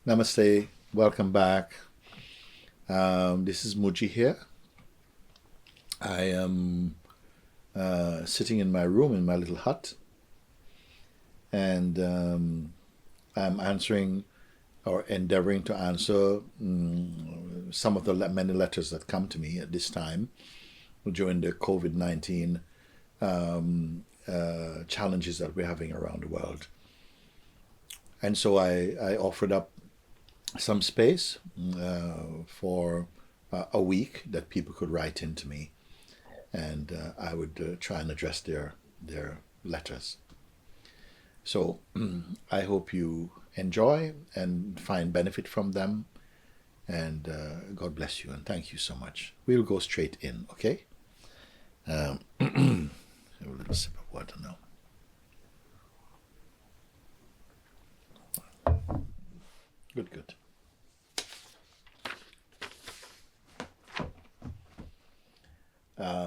Namaste, welcome back. This is Muji here. I am sitting in my room in my little hut, and I'm answering or endeavoring to answer some of the many letters that come to me at this time during the COVID-19 challenges that we're having around the world. And so I offered up some space for a week that people could write into me, and I would try and address their letters. So I hope you enjoy and find benefit from them, and God bless you and thank you so much. We'll go straight in, okay? A little sip of water now. Good, good.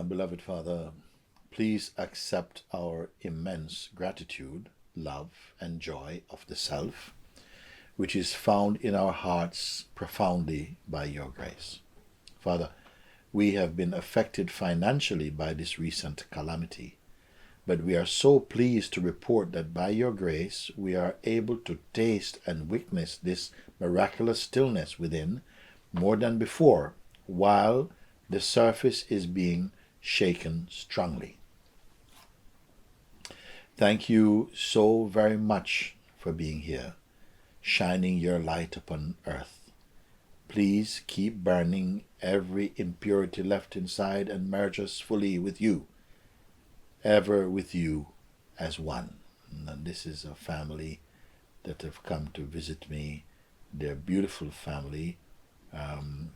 Beloved Father, please accept our immense gratitude, love, and joy of the Self, which is found in our hearts profoundly by your grace. Father, we have been affected financially by this recent calamity, but we are so pleased to report that by your grace we are able to taste and witness this miraculous stillness within more than before, while the surface is being shaken strongly. Thank you so very much for being here, shining your light upon earth. Please keep burning every impurity left inside and merge us fully with you, ever with you as one. And this is a family that have come to visit me. They're a beautiful family, and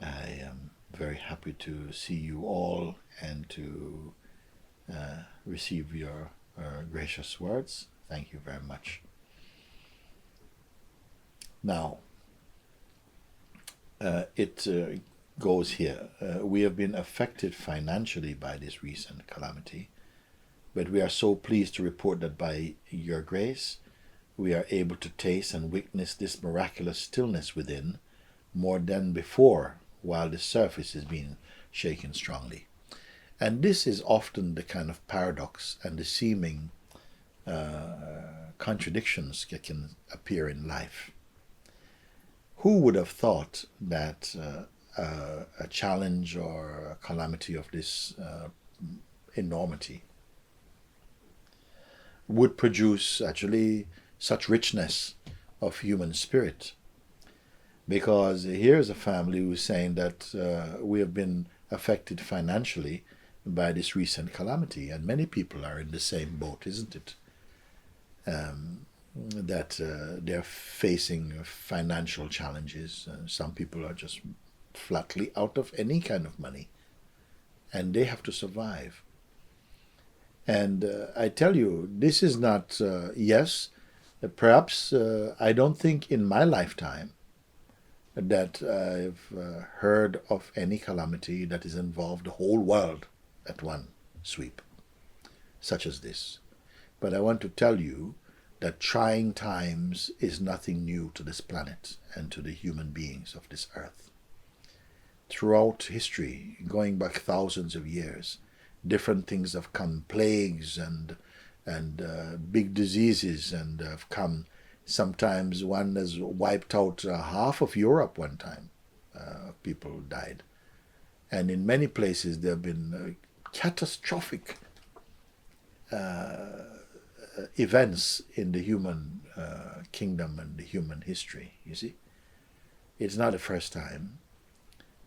I am very happy to see you all and to receive your gracious words. Thank you very much. Now, it goes here. We have been affected financially by this recent calamity, but we are so pleased to report that by your grace, we are able to taste and witness this miraculous stillness within more than before, while the surface is being shaken strongly. And this is often the kind of paradox and the seeming contradictions that can appear in life. Who would have thought that a challenge or a calamity of this enormity would produce actually such richness of human spirit? Because here's a family who's saying that we have been affected financially by this recent calamity, and many people are in the same boat, isn't it? That they're facing financial challenges. Some people are just flatly out of any kind of money, and they have to survive. And I tell you, this is not, yes, perhaps I don't think in my lifetime that I've heard of any calamity that has involved the whole world at one sweep, such as this. But I want to tell you that trying times is nothing new to this planet and to the human beings of this earth. Throughout history, going back thousands of years, different things have come, plagues and big diseases, and have come. Sometimes one has wiped out half of Europe one time. People died. And in many places there have been catastrophic events in the human kingdom and the human history, you see. It's not the first time,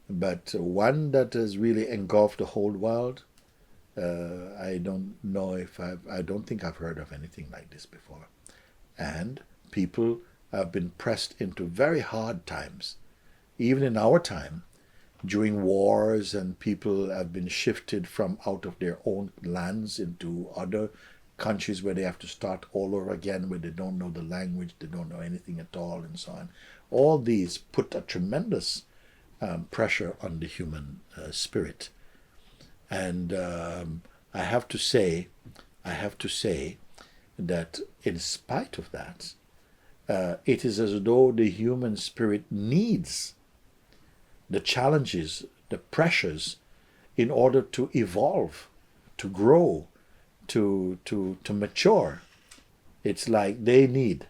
but one that has really engulfed the whole world, I don't know if I don't think I've heard of anything like this before. And people have been pressed into very hard times. Even in our time, during wars, and people have been shifted from out of their own lands into other countries where they have to start all over again, where they don't know the language, they don't know anything at all, and so on. All these put a tremendous pressure on the human spirit. And I have to say that in spite of that, It is as though the human spirit needs the challenges, the pressures, in order to evolve, to grow, to mature. It's like they need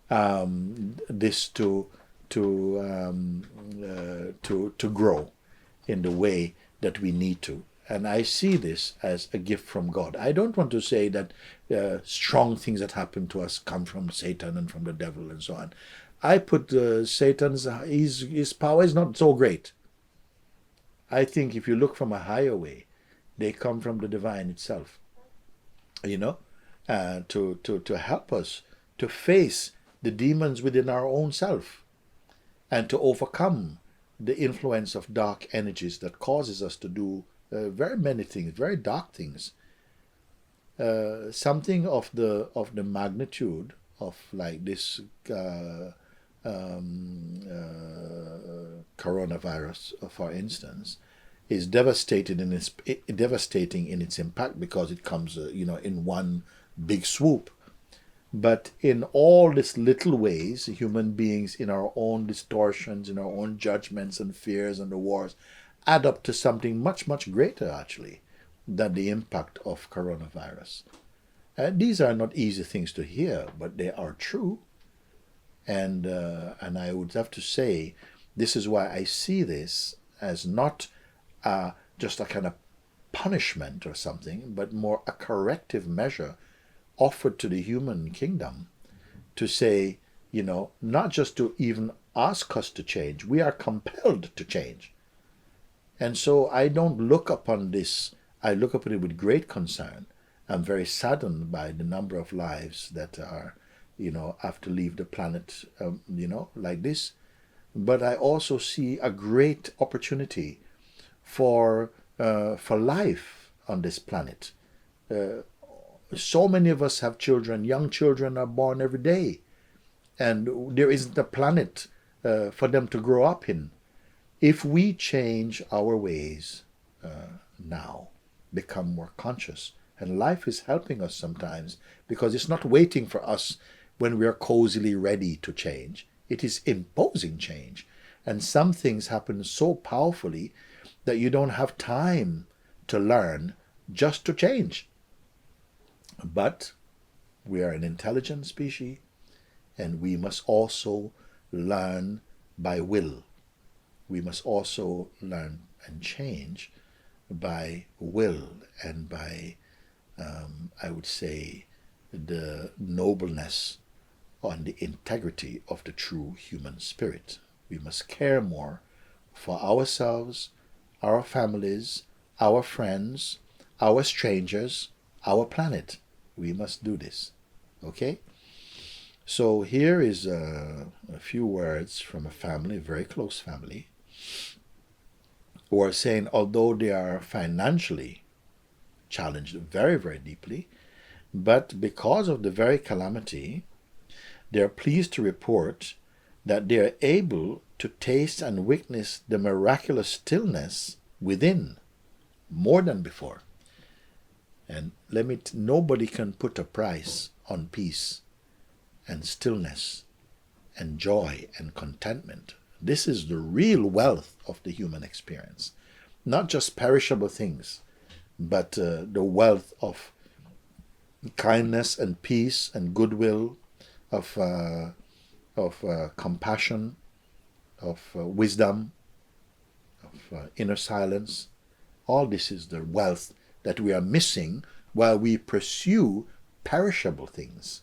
this to grow in the way that we need to. And I see this as a gift from God. I don't want to say that strong things that happen to us come from Satan and from the devil and so on. I put Satan's his power is not so great. I think if you look from a higher way, they come from the divine itself. You know, to help us to face the demons within our own self and to overcome the influence of dark energies that causes us to do very many things, very dark things. Something of the magnitude of like this coronavirus, for instance, is devastating in its impact because it comes, in one big swoop. But in all these little ways, human beings, in our own distortions, in our own judgments and fears and the wars, add up to something much, much greater, actually, than the impact of coronavirus. And these are not easy things to hear, but they are true. And I would have to say, this is why I see this as not just a kind of punishment or something, but more a corrective measure offered to the human kingdom to say, not just to even ask us to change, we are compelled to change. And so I don't look upon this, I look upon it with great concern. I'm very saddened by the number of lives that are, have to leave the planet, like this. But I also see a great opportunity for life on this planet. So many of us have children. Young children are born every day. And there isn't a planet for them to grow up in. If we change our ways now, become more conscious, and life is helping us sometimes because it's not waiting for us when we are cozily ready to change. It is imposing change. And some things happen so powerfully that you don't have time to learn just to change. But we are an intelligent species, and we must also learn by will. We must also learn and change by will and by, I would say, the nobleness and the integrity of the true human spirit. We must care more for ourselves, our families, our friends, our strangers, our planet. We must do this. Okay? So here is a few words from a family, a very close family, who are saying, although they are financially challenged very, very deeply, but because of the very calamity, they are pleased to report that they are able to taste and witness the miraculous stillness within more than before. And nobody can put a price on peace and stillness and joy and contentment. This is the real wealth of the human experience. Not just perishable things, but the wealth of kindness and peace and goodwill, of compassion, of wisdom, of inner silence. All this is the wealth that we are missing while we pursue perishable things.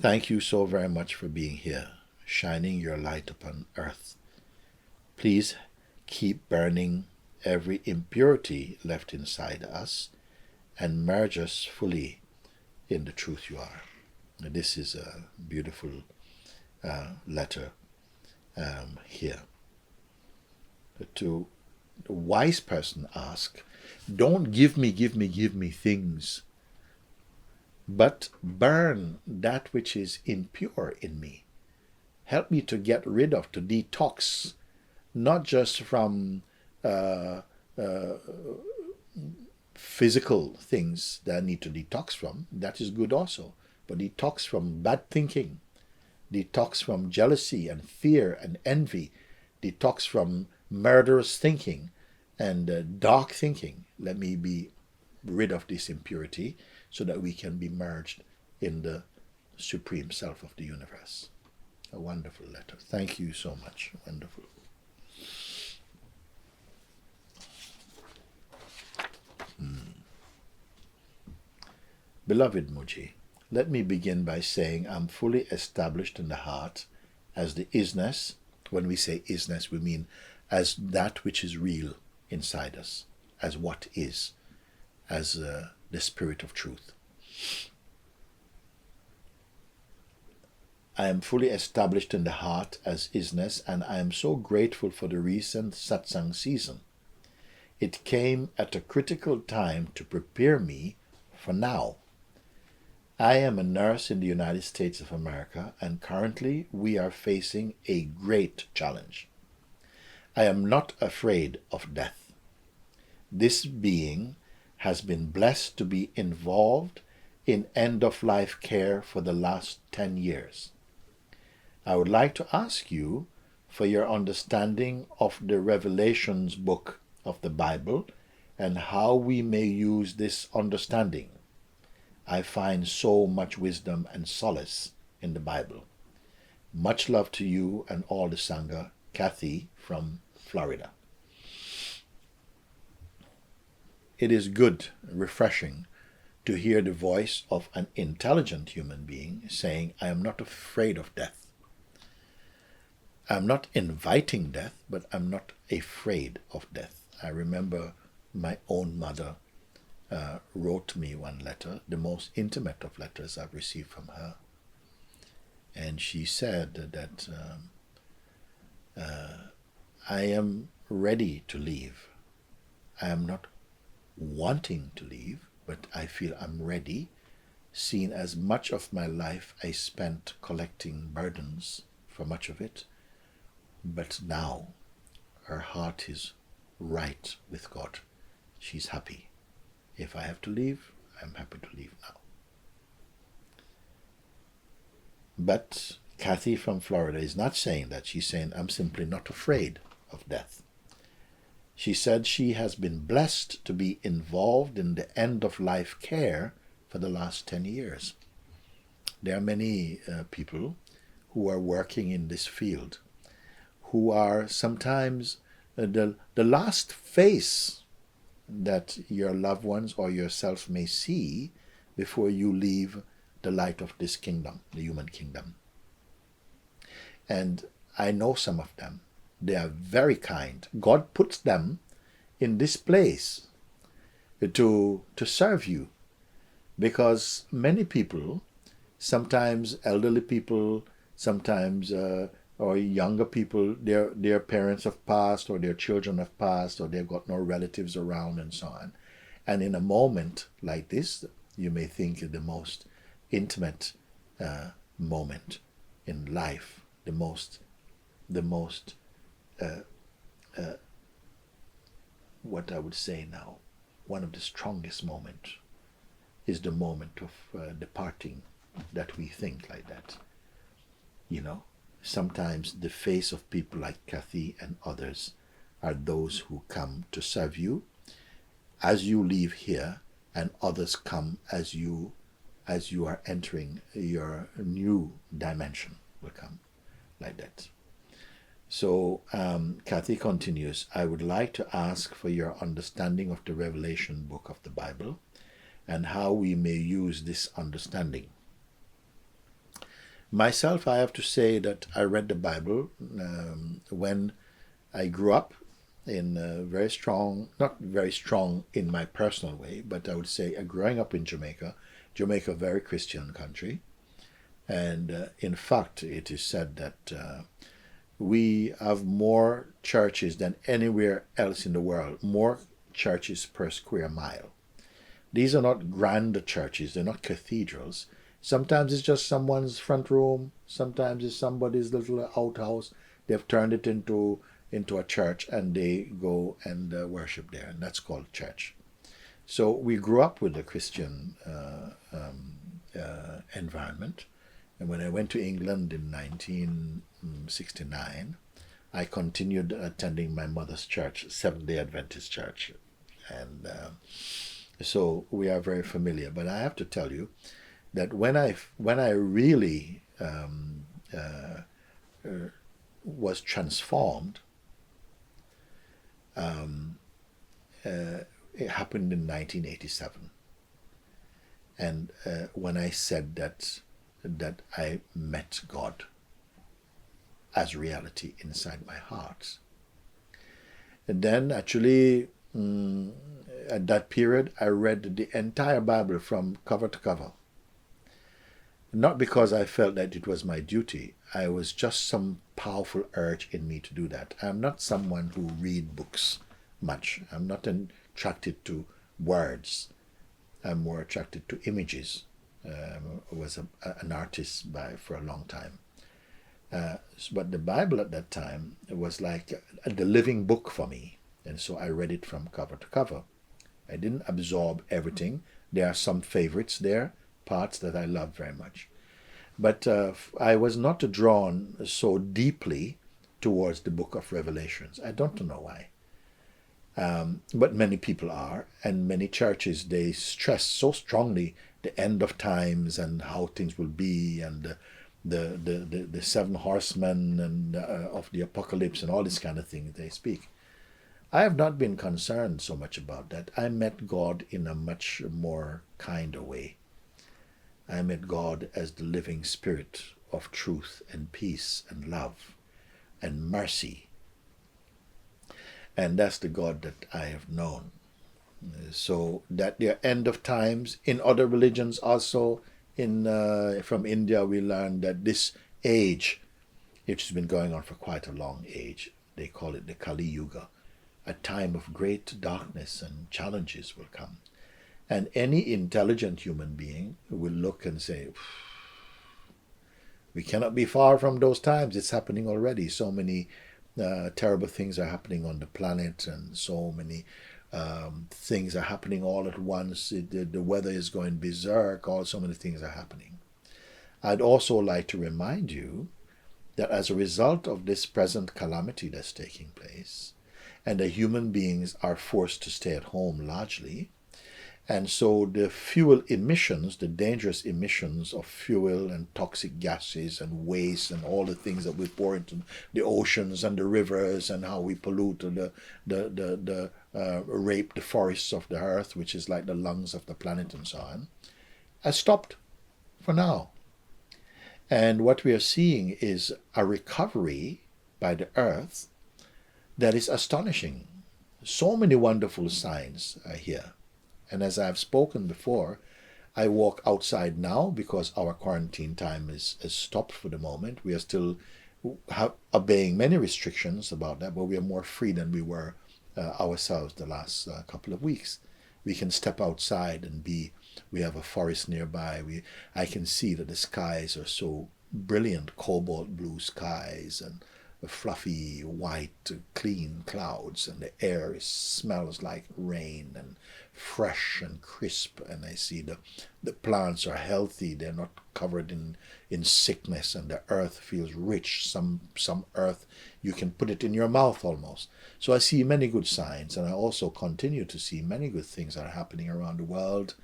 Thank you so very much for being here, shining your light upon earth. Please keep burning every impurity left inside us and merge us fully in the truth you are. And this is a beautiful letter here. To the wise person ask, don't give me things, but burn that which is impure in me. Help me to get rid of, to detox, not just from physical things that I need to detox from, that is good also. But detox from bad thinking, detox from jealousy and fear and envy, detox from murderous thinking and dark thinking. Let me be rid of this impurity so that we can be merged in the supreme self of the universe. A wonderful letter. Thank you so much. Wonderful. Beloved Muji, let me begin by saying I'm fully established in the heart as the isness. When we say isness, we mean as that which is real inside us, as what is, as the spirit of truth. I am fully established in the heart as isness, and I am so grateful for the recent satsang season. It came at a critical time to prepare me for now. I am a nurse in the United States of America, and currently we are facing a great challenge. I am not afraid of death. This being has been blessed to be involved in end-of-life care for the last 10 years. I would like to ask you for your understanding of the Revelations book of the Bible and how we may use this understanding. I find so much wisdom and solace in the Bible. Much love to you and all the Sangha. Kathy from Florida. It is good, refreshing, to hear the voice of an intelligent human being saying, I am not afraid of death. I'm not inviting death, but I'm not afraid of death. I remember my own mother wrote me one letter, the most intimate of letters I've received from her. And she said that I am ready to leave. I am not wanting to leave, but I feel I'm ready, seeing as much of my life I spent collecting burdens for much of it. But now her heart is right with God. She's happy. If I have to leave, I'm happy to leave now. But Kathy from Florida is not saying that. She's saying, I'm simply not afraid of death. She said she has been blessed to be involved in the end-of-life care for the last 10 years. There are many people who are working in this field who are sometimes the last face that your loved ones or yourself may see before you leave the light of this kingdom, the human kingdom. And I know some of them. They are very kind. God puts them in this place to serve you, because many people, sometimes elderly people, sometimes or younger people, their parents have passed, or their children have passed, or they've got no relatives around, and so on. And in a moment like this, you may think the most intimate moment in life, the most what I would say now, one of the strongest moments is the moment of departing, that we think like that. You know, sometimes the face of people like Kathy and others are those who come to serve you as you leave here, and others come as you are entering your new dimension, will come like that. So Kathy continues, I would like to ask for your understanding of the Revelation book of the Bible and how we may use this understanding. Myself, I have to say that I read the Bible when I grew up in very strong, not very strong in my personal way, but I would say growing up in Jamaica, a very Christian country. And in fact, it is said that we have more churches than anywhere else in the world, more churches per square mile. These are not grand churches, they're not cathedrals. Sometimes it's just someone's front room, sometimes it's somebody's little outhouse. They've turned it into a church, and they go and worship there, and that's called church. So we grew up with a Christian environment. And when I went to England in 1969, I continued attending my mother's church, Seventh-day Adventist Church. And so we are very familiar. But I have to tell you that when I really was transformed, it happened in 1987. And when I said that I met God as reality inside my heart. And then actually, at that period, I read the entire Bible from cover to cover. Not because I felt that it was my duty. I was just some powerful urge in me to do that. I'm not someone who read books much. I'm not attracted to words. I'm more attracted to images. I was an artist for a long time. But the Bible at that time was like the living book for me. And so I read it from cover to cover. I didn't absorb everything. There are some favorites there, parts that I love very much. But I was not drawn so deeply towards the book of Revelations. I don't know why. But many people are, and many churches, they stress so strongly the end of times and how things will be, and the seven horsemen and of the apocalypse and all this kind of thing they speak. I have not been concerned so much about that. I met God in a much more kinder way. I met God as the living spirit of truth and peace and love and mercy. And that's the God that I have known. So that the end of times, in other religions also, from India we learned that this age, which has been going on for quite a long age, they call it the Kali Yuga, a time of great darkness and challenges will come. And any intelligent human being will look and say, we cannot be far from those times. It's happening already. So many terrible things are happening on the planet, and so many things are happening all at once. The weather is going berserk. So many things are happening. I'd also like to remind you that as a result of this present calamity that's taking place, and the human beings are forced to stay at home largely, and so the fuel emissions, the dangerous emissions of fuel and toxic gases and waste and all the things that we pour into the oceans and the rivers, and how we pollute rape the forests of the earth, which is like the lungs of the planet and so on, has stopped for now. And what we are seeing is a recovery by the earth that is astonishing. So many wonderful signs are here. And as I've spoken before, I walk outside now because our quarantine time is stopped for the moment. We are still obeying many restrictions about that, but we are more free than we were ourselves the last couple of weeks. We can step outside and we have a forest nearby. I can see that the skies are so brilliant, cobalt blue skies, and fluffy white clean clouds, and the air smells like rain and fresh and crisp, and I see the plants are healthy, they're not covered in sickness, and the earth feels rich. Some earth you can put it in your mouth almost. So I see many good signs, and I also continue to see many good things that are happening around the world,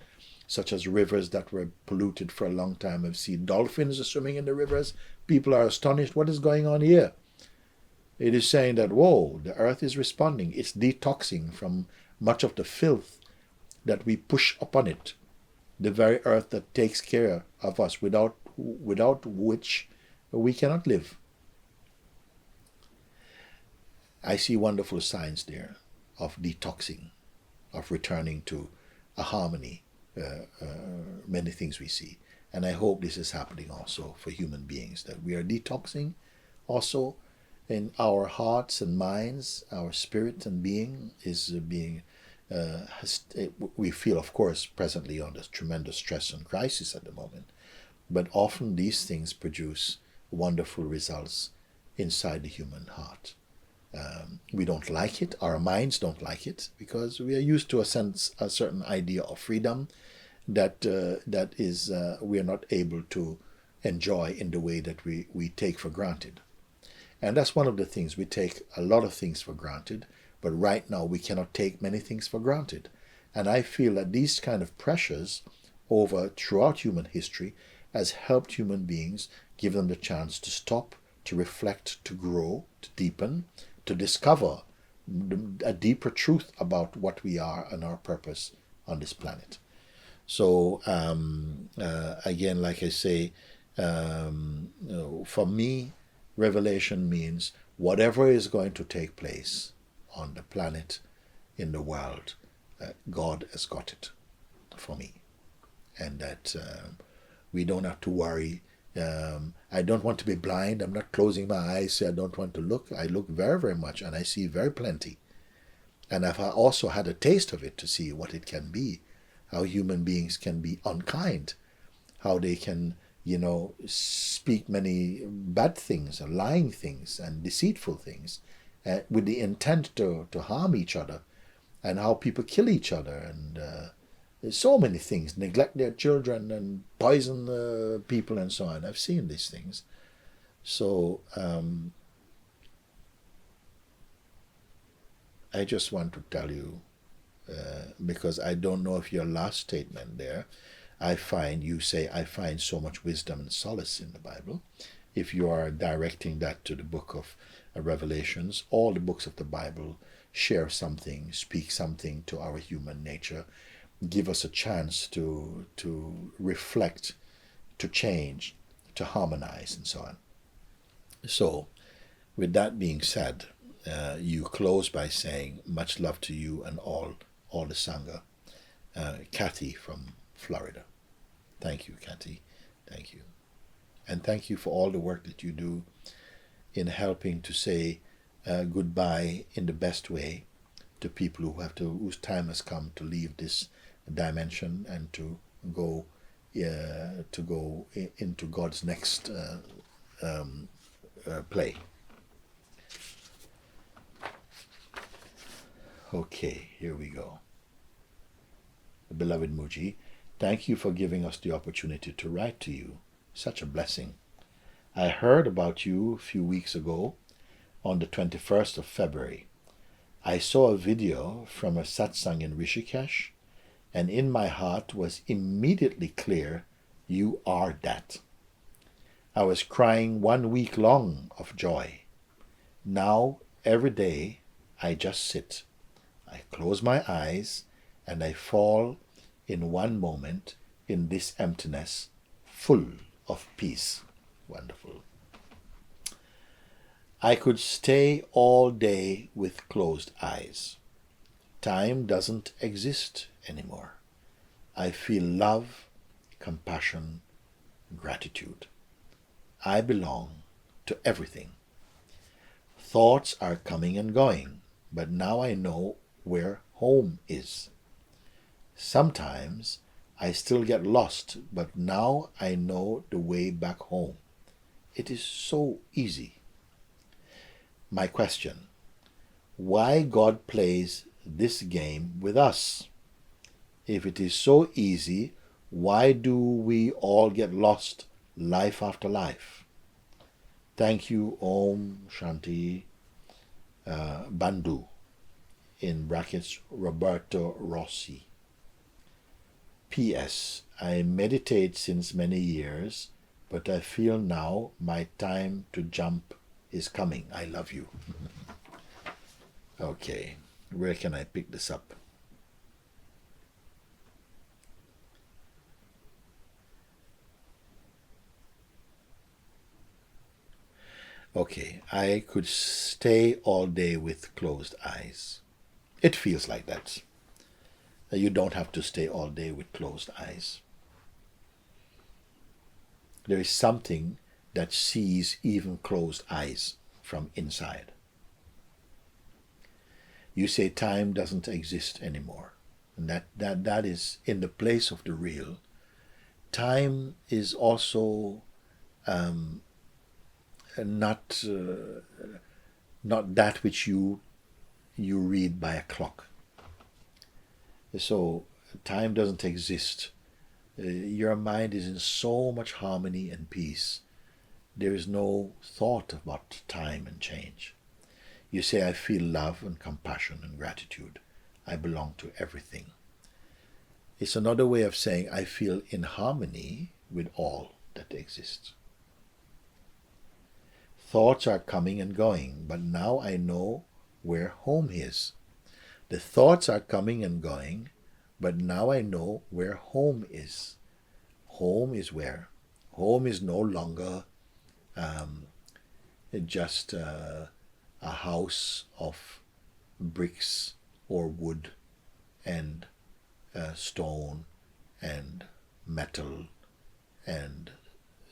such as rivers that were polluted for a long time. I've seen dolphins swimming in the rivers. People are astonished, what is going on here? It is saying that, whoa, the earth is responding. It's detoxing from much of the filth that we push upon it. The very earth that takes care of us, without which we cannot live. I see wonderful signs there of detoxing, of returning to a harmony, many things we see. And I hope this is happening also for human beings, that we are detoxing also in our hearts and minds. Our spirit and being is being, we feel, of course, presently under tremendous stress and crisis at the moment, but often these things produce wonderful results inside the human heart. We don't like it. Our minds don't like it because we are used to a certain idea of freedom that is we are not able to enjoy in the way that we take for granted. And that's one of the things. We take a lot of things for granted, but right now we cannot take many things for granted. And I feel that these kind of pressures over throughout human history has helped human beings, give them the chance to stop, to reflect, to grow, to deepen, to discover a deeper truth about what we are and our purpose on this planet. So again, like I say, for me, revelation means whatever is going to take place on the planet, in the world, God has got it for me. And that we don't have to worry. I don't want to be blind. I'm not closing my eyes, say I don't want to look. I look very, very much, and I see very plenty. And I've also had a taste of it to see what it can be, how human beings can be unkind, how they can, speak many bad things, and lying things, and deceitful things, with the intent to harm each other, and how people kill each other, and there's so many things, neglect their children and poison people and so on. I've seen these things. So I just want to tell you, because I don't know if your last statement there, I find so much wisdom and solace in the Bible. If you are directing that to the book of Revelations, all the books of the Bible share something, speak something to our human nature, give us a chance to reflect, to change, to harmonize, and so on. So, with that being said, you close by saying, much love to you and all the Sangha. Kathy from Florida. Thank you, Kathy. Thank you. And thank you for all the work that you do in helping to say goodbye in the best way to people whose time has come to leave this dimension and to go into God's next play. Okay, here we go. Beloved Muji, thank you for giving us the opportunity to write to you. Such a blessing. I heard about you a few weeks ago on the 21st of February. I saw a video from a satsang in Rishikesh, and in my heart was immediately clear, you are that. I was crying 1 week long of joy. Now, every day, I just sit. I close my eyes and I fall in one moment in this emptiness, full of peace. Wonderful. I could stay all day with closed eyes. Time doesn't exist anymore. I feel love, compassion, gratitude. I belong to everything. Thoughts are coming and going, but now I know where home is. Sometimes I still get lost, but now I know the way back home. It is so easy. My question: why God plays this game with us? If it is so easy, why do we all get lost life after life? Thank you, Om Shanti Bandhu, in brackets Roberto Rossi. P.S. I meditate since many years, but I feel now my time to jump is coming. I love you. Okay, where can I pick this up? Okay, I could stay all day with closed eyes. It feels like that. You don't have to stay all day with closed eyes. There is something that sees even closed eyes from inside. You say time doesn't exist anymore. And that is in the place of the real. Time is also not not that which you read by a clock. So time doesn't exist. Your mind is in so much harmony and peace. There is no thought about time and change. You say, I feel love and compassion and gratitude. I belong to everything. It's another way of saying I feel in harmony with all that exists. Thoughts are coming and going, but now I know where home is. The thoughts are coming and going, but now I know where home is. Home is where? Home is no longer just a house of bricks or wood and stone and metal and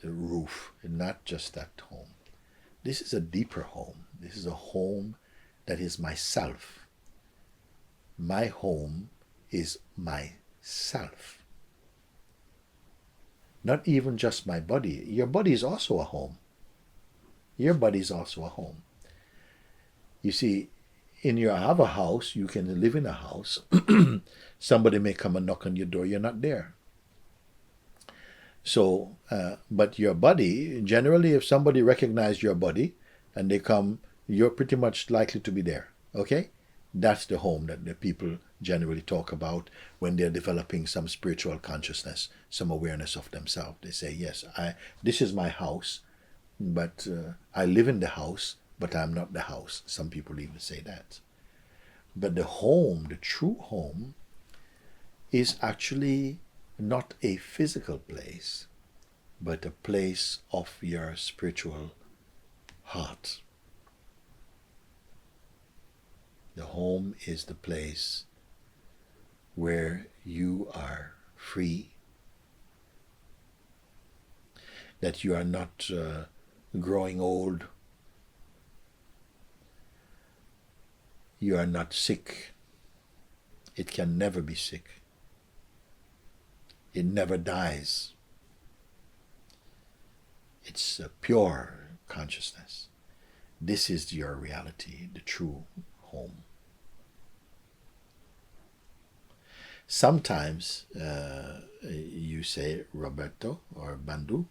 roof. Not just that home. This is a deeper home. This is a home that is myself. My home is myself. Not even just my body. Your body is also a home. Your body is also a home. You see, in your other house, you can live in a house. Somebody may come and knock on your door. You're not there. So, but your body, generally, if somebody recognizes your body and they come, you're pretty much likely to be there. Okay? That's the home that the people generally talk about when they're developing some spiritual consciousness, some awareness of themselves. They say, yes, this is my house, but I live in the house, but I'm not the house. Some people even say that. But the home, the true home, is actually not a physical place, but a place of your spiritual heart. The home is the place where you are free, that you are not growing old, you are not sick. It can never be sick. It never dies. It's a pure consciousness. This is your reality, the true home. Sometimes, you say, Roberto or Bandu,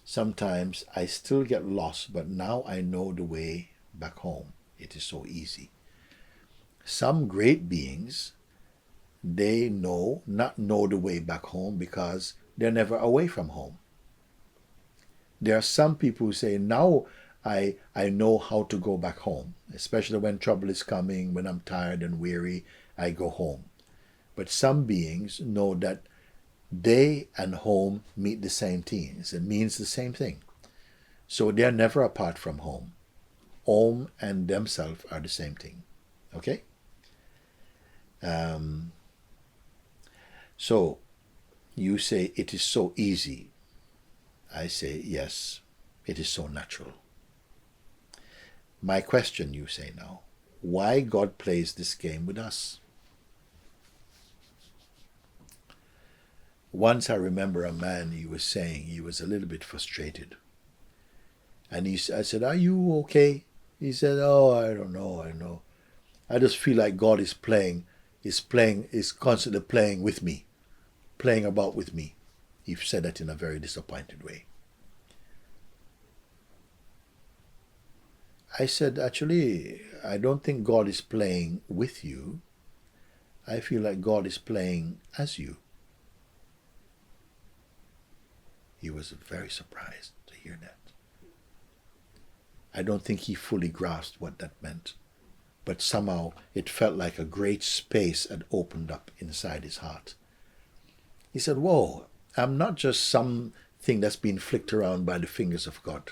sometimes I still get lost, but now I know the way back home. It is so easy. Some great beings, they not know the way back home because they're never away from home. There are some people who say, now I know how to go back home, especially when trouble is coming, when I'm tired and weary, I go home. But some beings know that they and home meet the same things. It means the same thing. So they're never apart from home. Home and themselves are the same thing. Okay? So you say it is so easy. I say yes, it is so natural. My question, you say now, why God plays this game with us? Once I remember a man, he was saying he was a little bit frustrated. And I said, are you okay? He said, oh, I don't know. I just feel like God is constantly playing with me, playing about with me. He said that in a very disappointed way. I said, actually, I don't think God is playing with you. I feel like God is playing as you. He was very surprised to hear that. I don't think he fully grasped what that meant, but somehow it felt like a great space had opened up inside his heart. He said, whoa, I'm not just something that's been flicked around by the fingers of God.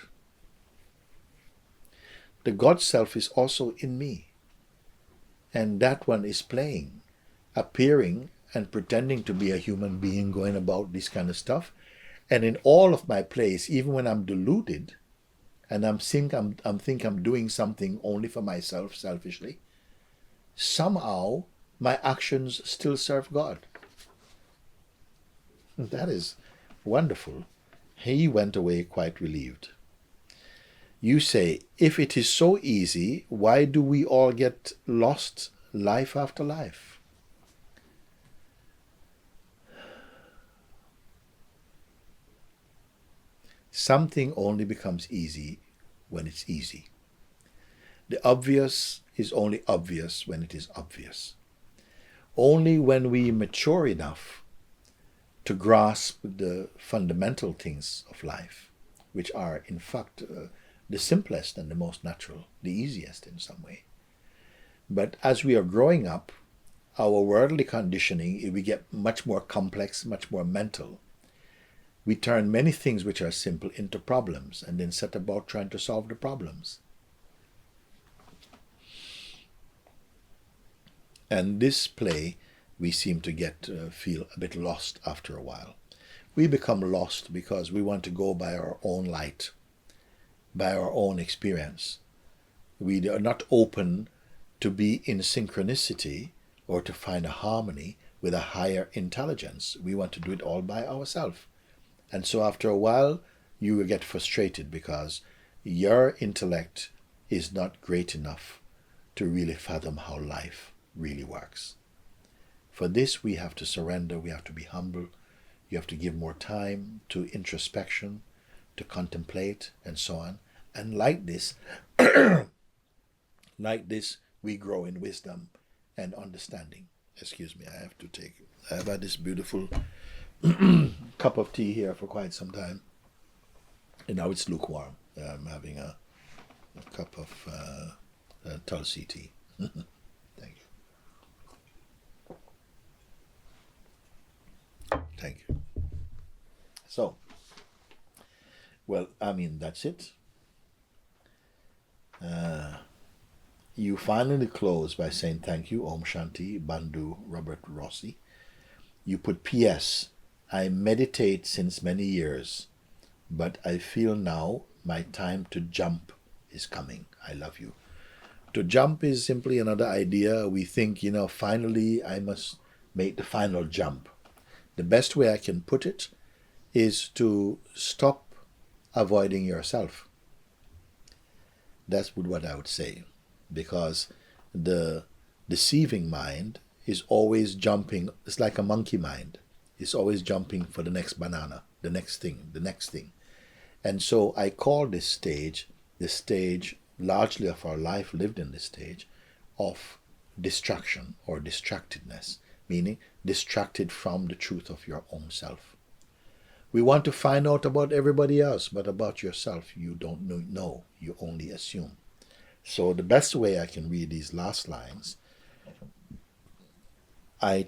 The God self is also in me. And that one is playing, appearing and pretending to be a human being going about this kind of stuff. And in all of my plays, even when I'm deluded and I'm think I'm doing something only for myself selfishly, somehow my actions still serve God. That is wonderful. He went away quite relieved. You say, if it is so easy, why do we all get lost life after life? Something only becomes easy when it's easy. The obvious is only obvious when it is obvious. Only when we mature enough to grasp the fundamental things of life, which are in fact the simplest and the most natural, the easiest in some way. But as we are growing up, our worldly conditioning, we get much more complex, much more mental. We turn many things which are simple into problems and then set about trying to solve the problems. And this play, we seem to feel a bit lost after a while. We become lost because we want to go by our own light, by our own experience. We are not open to be in synchronicity or to find a harmony with a higher intelligence. We want to do it all by ourselves. And so after a while, you will get frustrated because your intellect is not great enough to really fathom how life really works. For this, we have to surrender, we have to be humble, you have to give more time to introspection, to contemplate, and so on. And like this, we grow in wisdom and understanding. Excuse me, I've had this beautiful cup of tea here for quite some time, and now it's lukewarm. I'm having a cup of Tulsi tea. Thank you. Thank you. So, well, I mean, that's it. You finally close by saying thank you, Om Shanti, Bandhu, Robert Rossi. You put P.S. I meditate since many years, but I feel now my time to jump is coming. I love you. To jump is simply another idea. We think, finally I must make the final jump. The best way I can put it is to stop avoiding yourself. That's what I would say, because the deceiving mind is always jumping. It's like a monkey mind. It's always jumping for the next banana, the next thing, the next thing. And so I call this stage largely of our life lived in this stage of distraction or distractedness, meaning distracted from the truth of your own self. We want to find out about everybody else, but about yourself you don't know, you only assume. So the best way I can read these last lines, I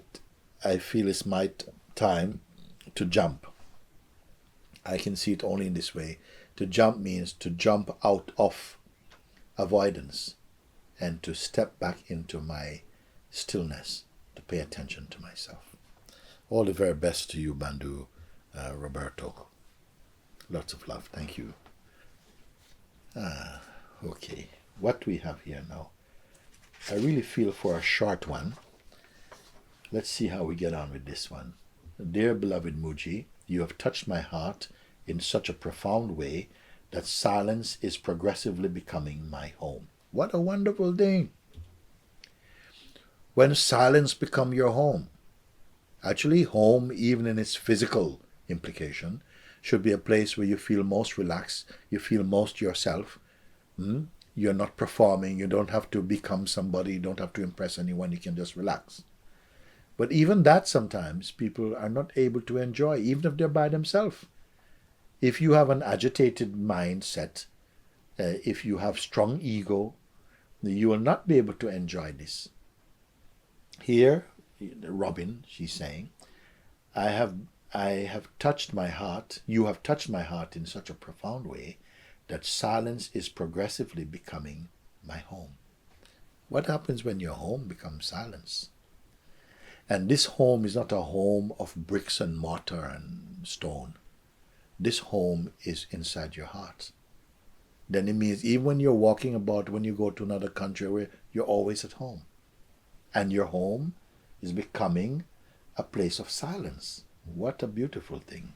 feel it's my time to jump. I can see it only in this way. To jump means to jump out of avoidance and to step back into my stillness, to pay attention to myself. All the very best to you, Bandhu, Roberto. Lots of love. Thank you. Okay. What do we have here now? I really feel for a short one. Let's see how we get on with this one. Dear beloved Mooji, you have touched my heart in such a profound way that silence is progressively becoming my home. What a wonderful thing. When silence becomes your home. Actually, home, even in its physical implication, should be a place where you feel most relaxed, you feel most yourself. You're not performing, you don't have to become somebody, you don't have to impress anyone, you can just relax. But even that sometimes people are not able to enjoy, even if they're by themselves. If you have an agitated mindset, if you have strong ego, you will not be able to enjoy this. Here, Robin, she's saying, I have touched my heart, you have touched my heart in such a profound way that silence is progressively becoming my home. What happens when your home becomes silence? And this home is not a home of bricks and mortar and stone. This home is inside your heart. Then it means even when you're walking about, when you go to another country, where you're always at home. And your home is becoming a place of silence. What a beautiful thing.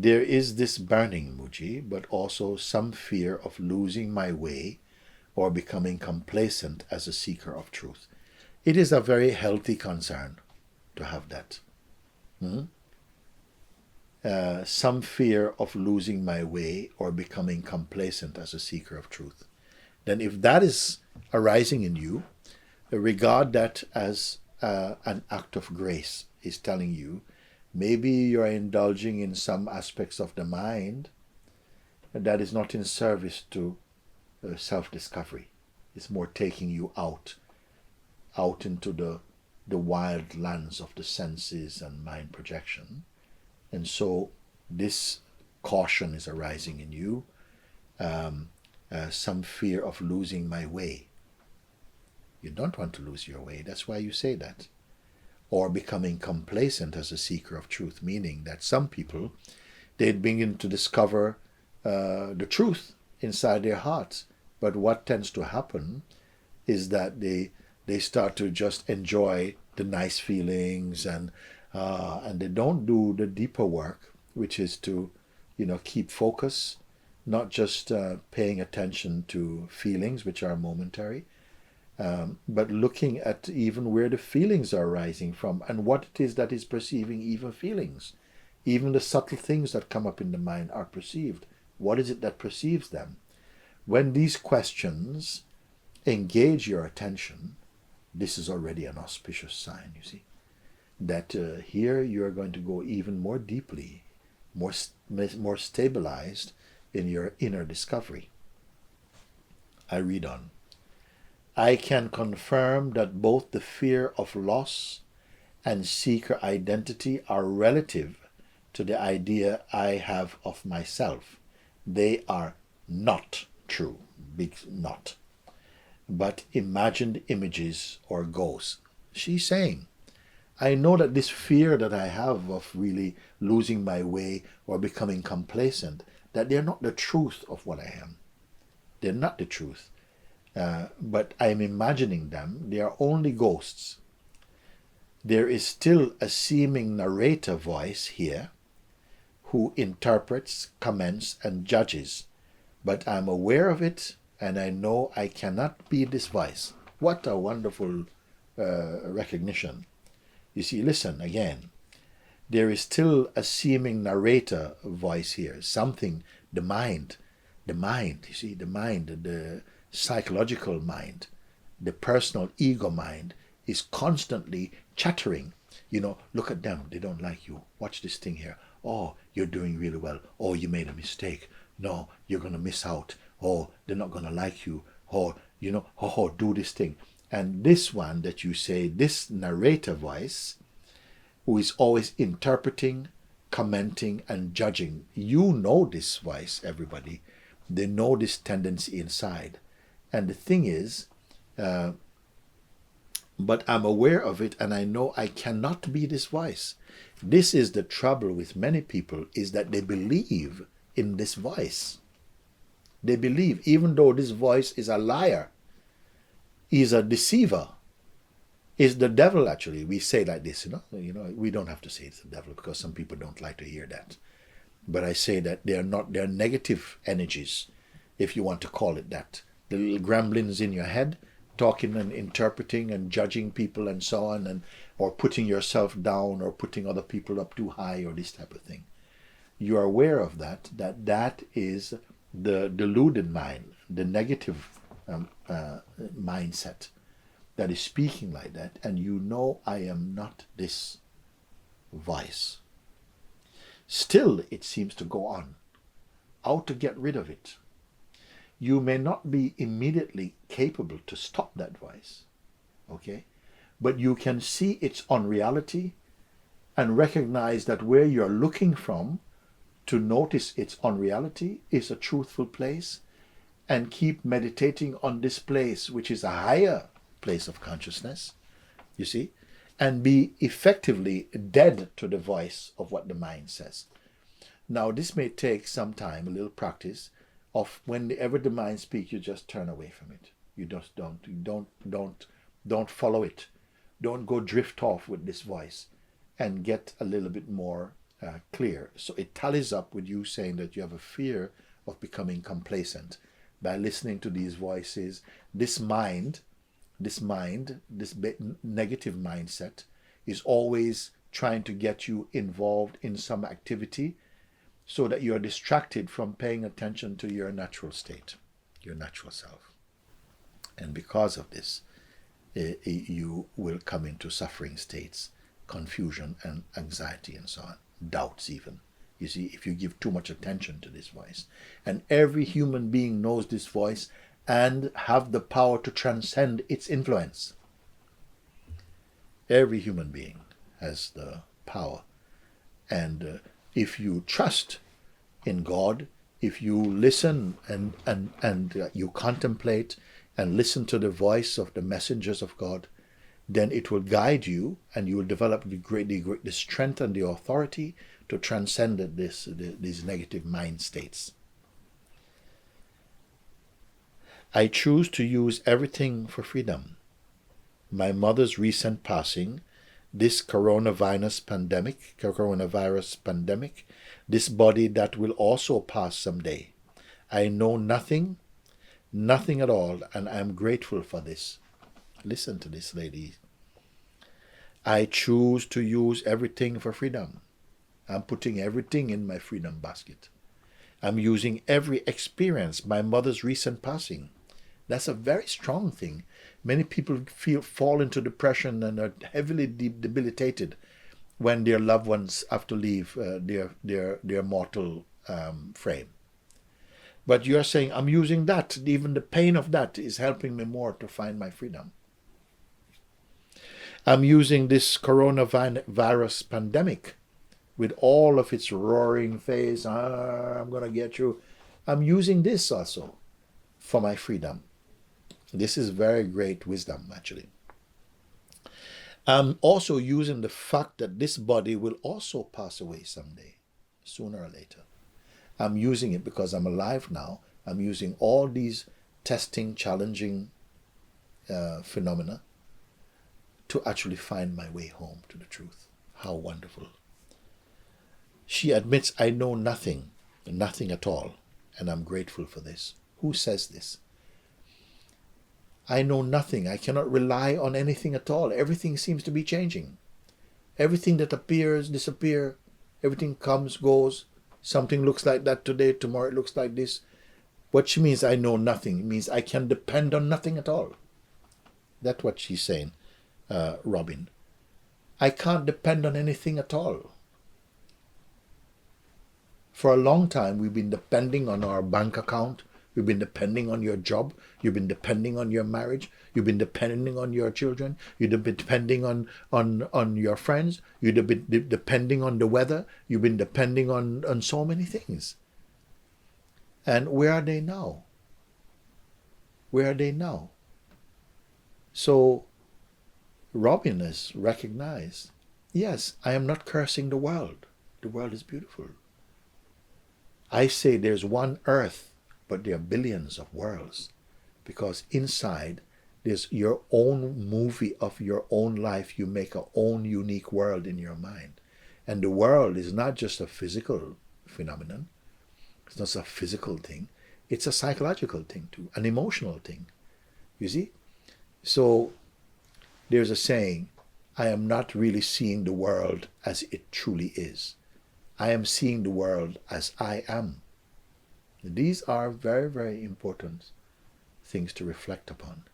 There is this burning, Muji, but also some fear of losing my way or becoming complacent as a seeker of truth. It is a very healthy concern to have that. Some fear of losing my way or becoming complacent as a seeker of truth. Then, if that is arising in you, regard that as an act of grace. Is telling you maybe you're indulging in some aspects of the mind that is not in service to self-discovery. It's more taking you out into the wild lands of the senses and mind projection. And so this caution is arising in you, some fear of losing my way. You don't want to lose your way. That's why you say that. Or becoming complacent as a seeker of truth, meaning that some people, they begin to discover the truth inside their hearts. But what tends to happen is that they start to just enjoy the nice feelings and they don't do the deeper work, which is to, keep focus, not just paying attention to feelings which are momentary, but looking at even where the feelings are arising from and what it is that is perceiving even feelings. Even the subtle things that come up in the mind are perceived. What is it that perceives them? When these questions engage your attention, this is already an auspicious sign, you see, that here you are going to go even more deeply, more stabilized in your inner discovery. I read on. I can confirm that both the fear of loss and seeker identity are relative to the idea I have of myself. They are not true, big not, but imagined images or ghosts. She's saying, I know that this fear that I have of really losing my way or becoming complacent, that they're not the truth of what I am. They're not the truth. But I'm imagining them. They are only ghosts. There is still a seeming narrator voice here who interprets, comments, and judges. But I'm aware of it, and I know I cannot be this voice. What a wonderful recognition. You see, listen again. There is still a seeming narrator voice here. Something, the mind, you see, the mind, the psychological mind, the personal ego mind is constantly chattering. Look at them. They don't like you. Watch this thing here. Oh, you're doing really well. Oh, you made a mistake. No, you're going to miss out. Oh, they're not going to like you. Oh, do this thing. And this one that you say, this narrator voice, who is always interpreting, commenting, and judging, you know this voice, everybody. They know this tendency inside. And the thing is, but I'm aware of it and I know I cannot be this voice. This is the trouble with many people, is that they believe in this voice. They believe, even though this voice is a liar, is a deceiver, is the devil actually. We say like this, we don't have to say it's the devil because some people don't like to hear that. But I say that they're negative energies, if you want to call it that. The little gremlins in your head, talking and interpreting and judging people and so on, or putting yourself down or putting other people up too high or this type of thing. You are aware of that is the deluded mind, the negative mindset that is speaking like that, and you know I am not this voice. Still, it seems to go on. How to get rid of it? You may not be immediately capable to stop that voice, okay? But you can see its unreality and recognize that where you're looking from to notice its unreality is a truthful place, and keep meditating on this place, which is a higher place of consciousness, you see, and be effectively dead to the voice of what the mind says. Now, this may take some time, a little practice, of whenever the mind speaks, you just turn away from it. You just don't follow it. Don't go drift off with this voice, and get a little bit more clear. So it tallies up with you saying that you have a fear of becoming complacent by listening to these voices. This negative mindset is always trying to get you involved in some activity so that you're distracted from paying attention to your natural state, your natural self. And because of this, you will come into suffering states, confusion and anxiety and so on, doubts even. You see, if you give too much attention to this voice. And every human being knows this voice and have the power to transcend its influence. Every human being has the power. And if you trust in God, if you listen and you contemplate and listen to the voice of the messengers of God, then it will guide you and you will develop the strength and the authority to transcend these negative mind states. I choose to use everything for freedom. My mother's recent passing, this coronavirus pandemic, this body that will also pass someday. I know nothing at all, and I am grateful for this. Listen to this, lady. I choose to use everything for freedom. I'm putting everything in my freedom basket. I'm using every experience, my mother's recent passing. That's a very strong thing. Many people fall into depression and are heavily debilitated when their loved ones have to leave their mortal frame. But you're saying, I'm using that. Even the pain of that is helping me more to find my freedom. I'm using this coronavirus pandemic with all of its roaring face. I'm going to get you. I'm using this also for my freedom. This is very great wisdom, actually. I'm also using the fact that this body will also pass away someday, sooner or later. I'm using it because I'm alive now. I'm using all these testing, challenging phenomena to actually find my way home to the truth. How wonderful. She admits, I know nothing at all, and I'm grateful for this. Who says this? I know nothing. I cannot rely on anything at all. Everything seems to be changing. Everything that appears, disappears. Everything comes, goes. Something looks like that today, tomorrow it looks like this. What she means, I know nothing, it means I can depend on nothing at all. That's what she's saying, Robin. I can't depend on anything at all. For a long time, we've been depending on our bank account. We've been depending on your job. You've been depending on your marriage. You've been depending on your children. You've been depending on your friends. You've been depending on the weather. You've been depending on so many things. And where are they now? Where are they now? So Robin has recognized, yes, I am not cursing the world. The world is beautiful. I say there's one earth, but there are billions of worlds, because inside there's your own movie of your own life. You make your own unique world in your mind. And the world is not just a physical phenomenon. It's not a physical thing. It's a psychological thing too, an emotional thing. You see? So there's a saying, I am not really seeing the world as it truly is. I am seeing the world as I am. These are very, very important things to reflect upon.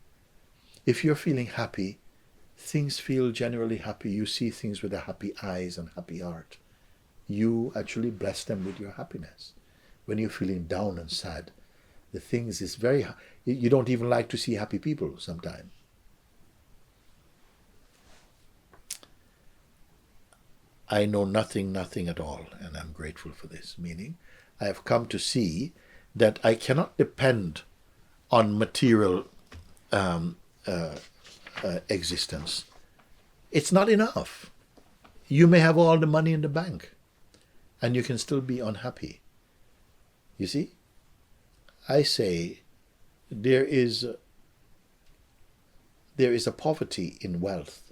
If you're feeling happy, things feel generally happy. You see things with a happy eyes and happy heart. You actually bless them with your happiness. When you're feeling down and sad, the things is very, you don't even like to see happy people sometimes. I know nothing at all, and I'm grateful for this. Meaning, I have come to see that I cannot depend on material existence. It's not enough. You may have all the money in the bank, and you can still be unhappy. You see? I say there is a poverty in wealth,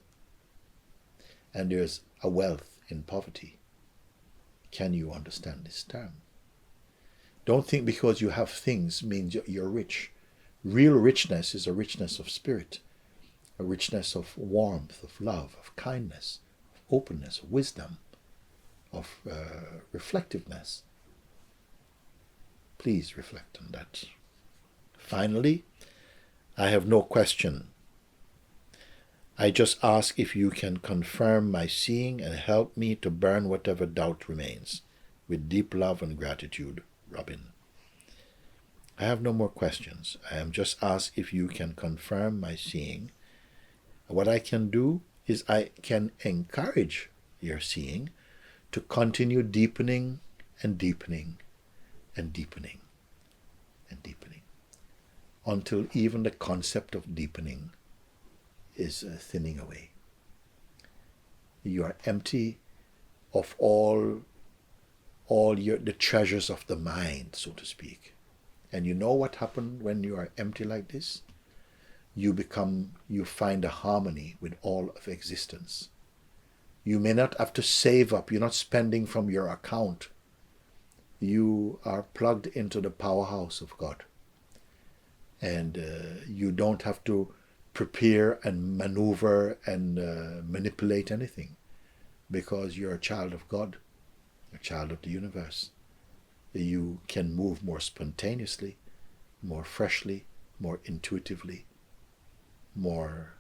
and there's a wealth in poverty. Can you understand this term? Don't think because you have things means you're rich. Real richness is a richness of spirit, a richness of warmth, of love, of kindness, of openness, of wisdom, of reflectiveness. Please reflect on that. Finally, I have no question. I just ask if you can confirm my seeing and help me to burn whatever doubt remains. With deep love and gratitude, Robin. I have no more questions. I am just asked if you can confirm my seeing. What I can do is I can encourage your seeing to continue deepening and deepening and deepening and deepening until even the concept of deepening is thinning away. You are empty of all the treasures of the mind, so to speak. And you know what happened when you are empty like this? You find a harmony with all of existence. You may not have to save up. You're not spending from your account. You are plugged into the powerhouse of God. And you don't have to prepare and maneuver and manipulate anything, because you're a child of God, a child of the universe. You can move more spontaneously, more freshly, more intuitively, more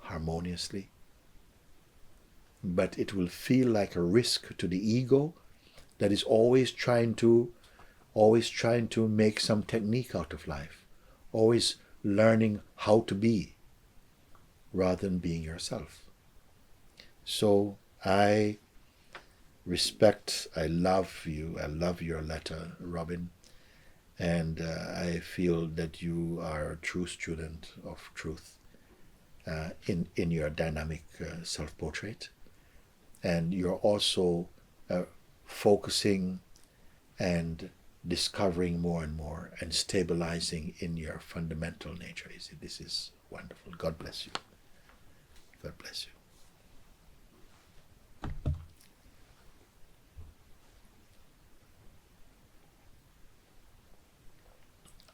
harmoniously. But it will feel like a risk to the ego that is always trying to make some technique out of life, always learning how to be rather than being yourself. So I respect, I love you, I love your letter, Robin, and I feel that you are a true student of truth in your dynamic self-portrait. And you're also focusing and discovering more and more and stabilizing in your fundamental nature. You see, this is wonderful. God bless you. God bless you.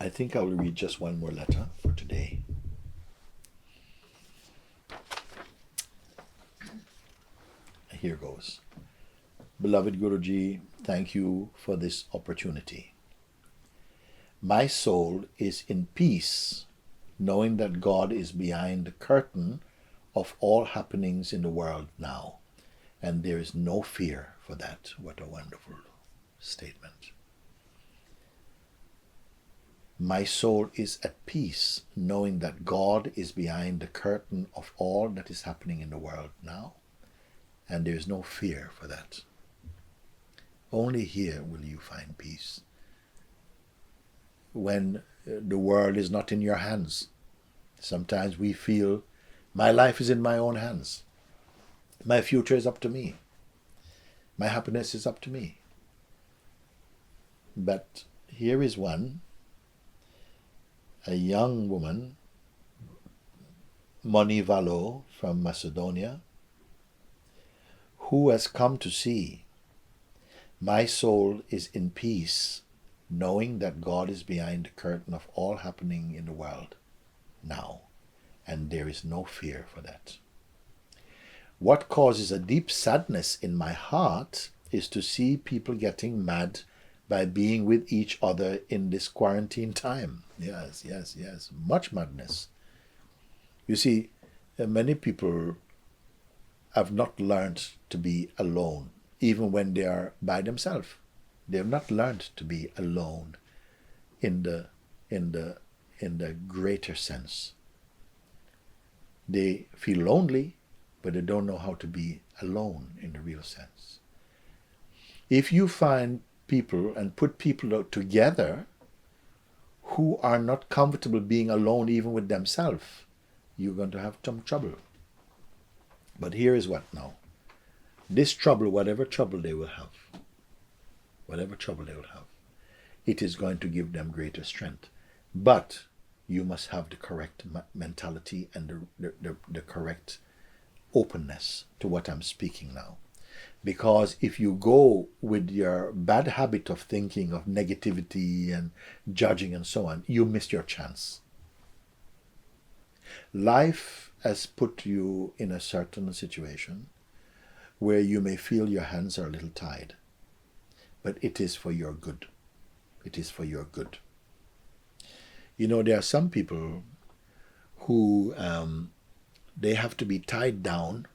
I think I will read just one more letter for today. Here goes. Beloved Guruji, thank you for this opportunity. My soul is in peace, knowing that God is behind the curtain of all happenings in the world now, and there is no fear for that. What a wonderful statement. My soul is at peace, knowing that God is behind the curtain of all that is happening in the world now, and there is no fear for that. Only here will you find peace. When the world is not in your hands. Sometimes we feel, my life is in my own hands. My future is up to me. My happiness is up to me. But here is one, a young woman, Moni Valo from Macedonia, who has come to see, my soul is in peace, knowing that God is behind the curtain of all happening in the world now, and there is no fear for that. What causes a deep sadness in my heart is to see people getting mad by being with each other in this quarantine time. Yes. Much madness. You see, many people have not learned to be alone, even when they are by themselves. They have not learned to be alone in the greater sense. They feel lonely, but they don't know how to be alone in the real sense. If you find people and put people together who are not comfortable being alone even with themselves, you're going to have some trouble. But here is what now. This trouble, whatever trouble they will have, it is going to give them greater strength. But you must have the correct mentality and the correct openness to what I'm speaking now. Because if you go with your bad habit of thinking of negativity and judging and so on, you miss your chance. Life has put you in a certain situation where you may feel your hands are a little tied, but it is for your good. It is for your good. You know, there are some people who they have to be tied down,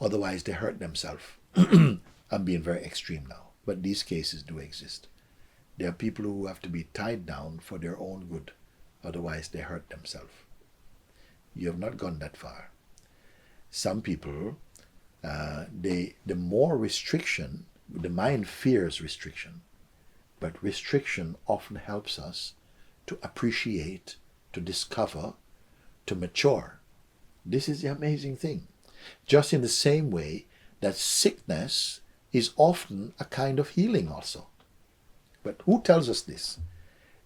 otherwise they hurt themselves. I'm being very extreme now, but these cases do exist. There are people who have to be tied down for their own good, otherwise they hurt themselves. You have not gone that far. Some people, the more restriction, the mind fears restriction, but restriction often helps us to appreciate, to discover, to mature. This is the amazing thing. Just in the same way that sickness is often a kind of healing also. But who tells us this?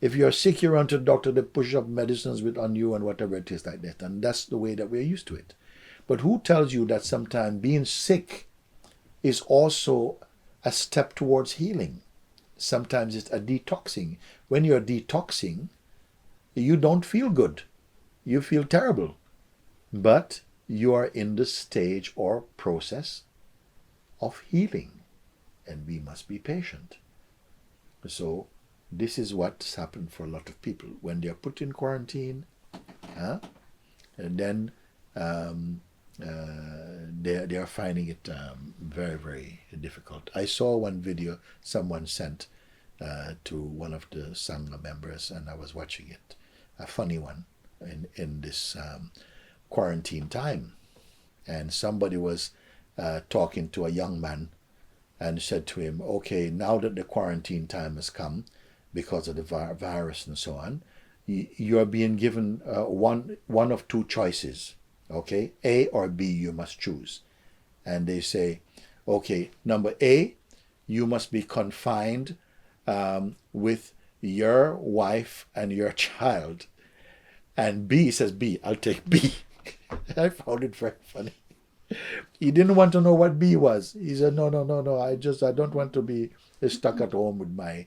If you're sick, you run to the doctor, they push up medicines on you and whatever it is like that. And that's the way that we're used to it. But who tells you that sometimes being sick is also a step towards healing? Sometimes it's a detoxing. When you're detoxing, you don't feel good. You feel terrible. But you are in the stage or process of healing. And we must be patient. So this is what's happened for a lot of people. When they're put in quarantine, and then they are finding it very, very difficult. I saw one video someone sent to one of the Sangha members, and I was watching it. A funny one in this quarantine time. And somebody was talking to a young man and said to him, okay, now that the quarantine time has come because of the virus and so on, you're being given one of two choices, okay? A or B, you must choose. And they say, okay, number A, you must be confined with your wife and your child. And B says B, I'll take B. I found it very funny. He didn't want to know what B was. He said, no, I don't want to be stuck at home with my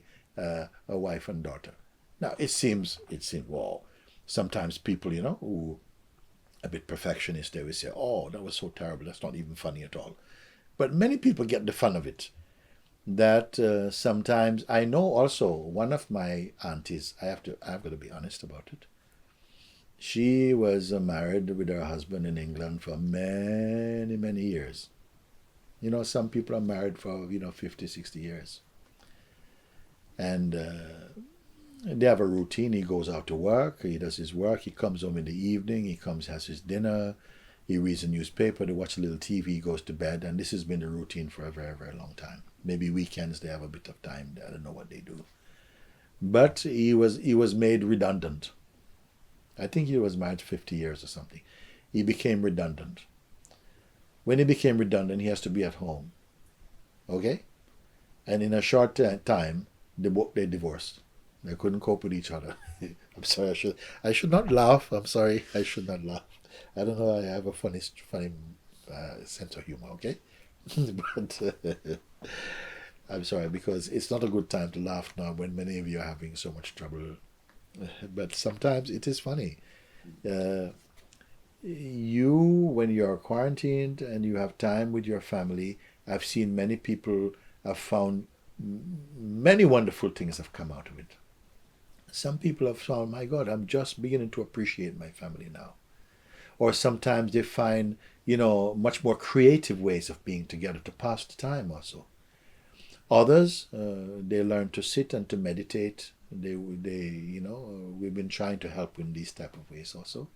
wife and daughter. Now, it seems, well, sometimes people, who a bit perfectionist, they will say, oh, that was so terrible. That's not even funny at all. But many people get the fun of it. That sometimes, I know also one of my aunties, I've got to be honest about it. She was married with her husband in England for many, many years. Some people are married for, 50, 60 years. And they have a routine. He goes out to work. He does his work. He comes home in the evening. He comes, has his dinner. He reads a newspaper. They watch a little TV. He goes to bed. And this has been the routine for a very, very long time. Maybe weekends they have a bit of time. I don't know what they do. But he was made redundant. I think he was married 50 years or something. He became redundant. When he became redundant, he has to be at home. Okay? And in a short time, they divorced. They couldn't cope with each other. I'm sorry, I should not laugh. I'm sorry, I should not laugh. I don't know, I have a funny sense of humor, okay? But I'm sorry, because it's not a good time to laugh now when many of you are having so much trouble. But sometimes it is funny. When you're quarantined and you have time with your family, I've seen many people have found many wonderful things have come out of it. Some people have found, my God, I'm just beginning to appreciate my family now. Or sometimes they find, much more creative ways of being together to pass the time also. Others, they learn to sit and to meditate. We've been trying to help in these type of ways also,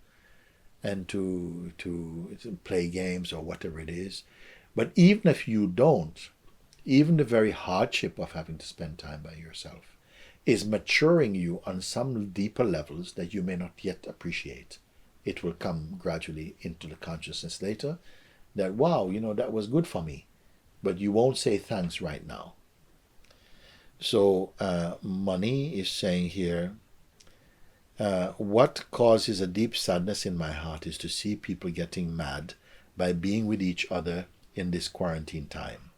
and to play games or whatever it is. But even if you don't, even the very hardship of having to spend time by yourself is maturing you on some deeper levels that you may not yet appreciate. It will come gradually into the consciousness later that, wow, that was good for me. But you won't say thanks right now. So Money is saying here, what causes a deep sadness in my heart is to see people getting mad by being with each other in this quarantine time.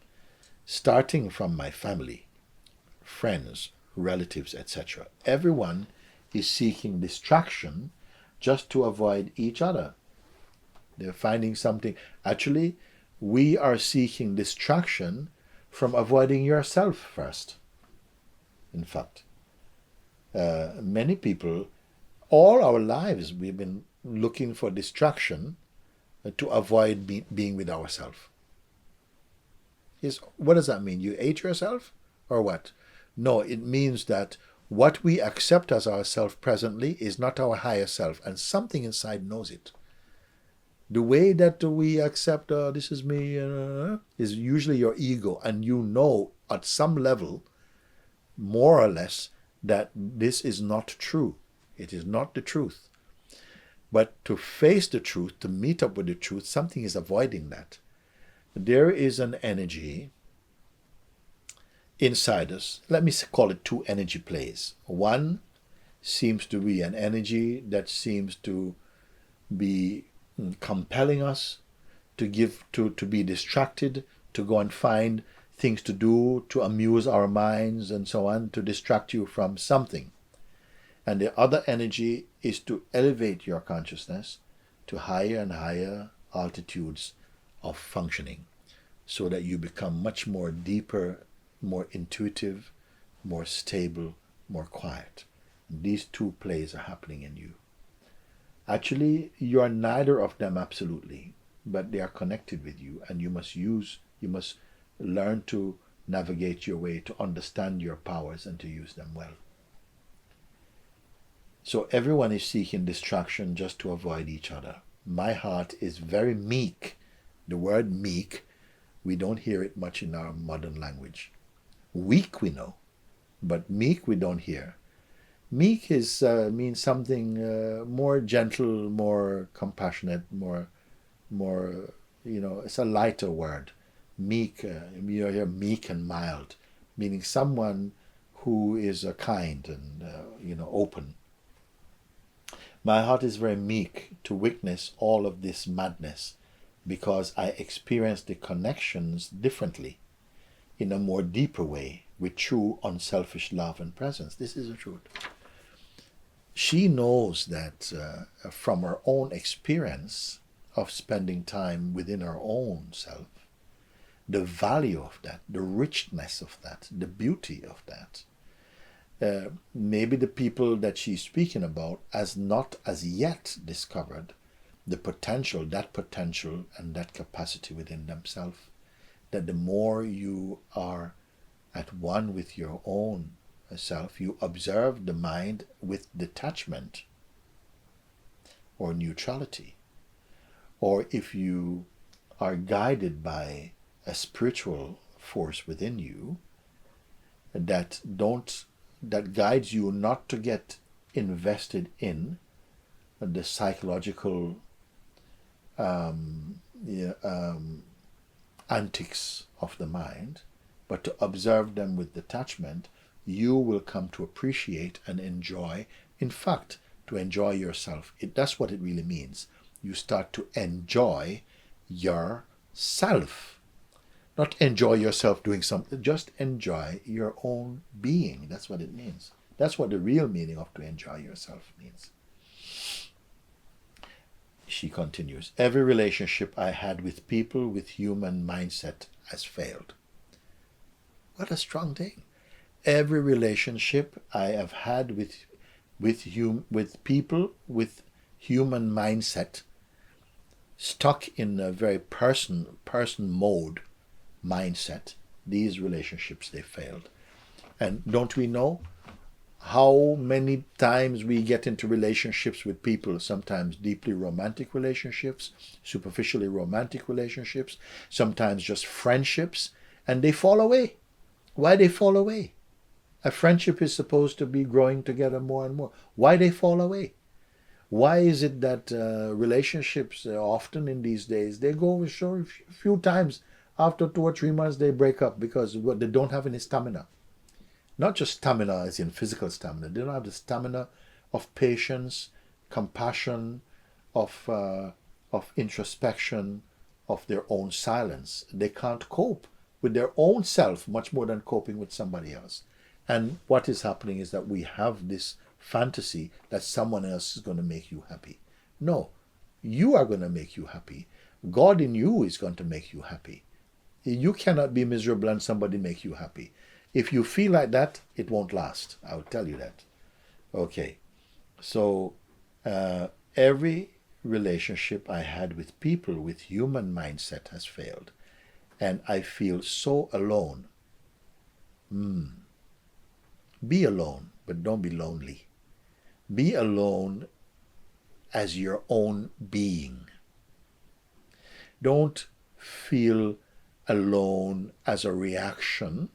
starting from my family, friends, relatives, etc. Everyone is seeking distraction just to avoid each other. They're finding something. Actually, we are seeking distraction from avoiding yourself first. In fact, many people, all our lives, we've been looking for distraction to avoid being with ourselves. What does that mean? You hate yourself or what? No, it means that what we accept as ourself presently is not our higher self, and something inside knows it. The way that we accept this is me is usually your ego, and you know at some level, more or less, that this is not true. It is not the truth. But to face the truth, to meet up with the truth, something is avoiding that. There is an energy inside us. Let me call it two energy plays. One seems to be an energy that seems to be compelling us to be distracted, to go and find things to do, to amuse our minds and so on, to distract you from something. And the other energy is to elevate your consciousness to higher and higher altitudes of functioning, so that you become much more deeper, more intuitive, more stable, more quiet. And these two plays are happening in you. Actually, you are neither of them absolutely, but they are connected with you, and you must learn to navigate your way to understand your powers and to use them well. So everyone is seeking distraction just to avoid each other. My heart is very meek. The word meek, we don't hear it much in our modern language. Weak we know, but meek we don't hear. Meek means something more gentle, more compassionate, more it's a lighter word. Meek, you hear meek and mild, meaning someone who is kind and open. My heart is very meek to witness all of this madness, because I experience the connections differently, in a more deeper way, with true unselfish love and presence. This is the truth. She knows that from her own experience of spending time within her own self, the value of that, the richness of that, the beauty of that. Maybe the people that she's speaking about has not as yet discovered the potential and that capacity within themselves. That the more you are at one with your own self, you observe the mind with detachment or neutrality. Or if you are guided by a spiritual force within you that guides you not to get invested in the psychological antics of the mind, but to observe them with detachment, you will come to appreciate and enjoy, in fact, to enjoy yourself. That's what it really means. You start to enjoy yourself. Not enjoy yourself doing something, just enjoy your own being. That's what it means. That's what the real meaning of to enjoy yourself means. She continues, every relationship I had with people with human mindset has failed. What a strong thing. Every relationship I have had with people with human mindset, stuck in a very person mode mindset, these relationships, they failed. And don't we know how many times we get into relationships with people, sometimes deeply romantic relationships, superficially romantic relationships, sometimes just friendships, and they fall away. Why they fall away? A friendship is supposed to be growing together more and more. Why they fall away? Why is it that relationships often in these days, they go a few times, after 2 or 3 months they break up because they don't have any stamina. Not just stamina as in physical stamina. They don't have the stamina of patience, compassion, of introspection, of their own silence. They can't cope with their own self much more than coping with somebody else. And what is happening is that we have this fantasy that someone else is going to make you happy. No, you are going to make you happy. God in you is going to make you happy. You cannot be miserable and somebody make you happy. If you feel like that, it won't last. I'll tell you that. Okay. So every relationship I had with people with human mindset has failed. And I feel so alone. Be alone, but don't be lonely. Be alone as your own being. Don't feel alone as a reaction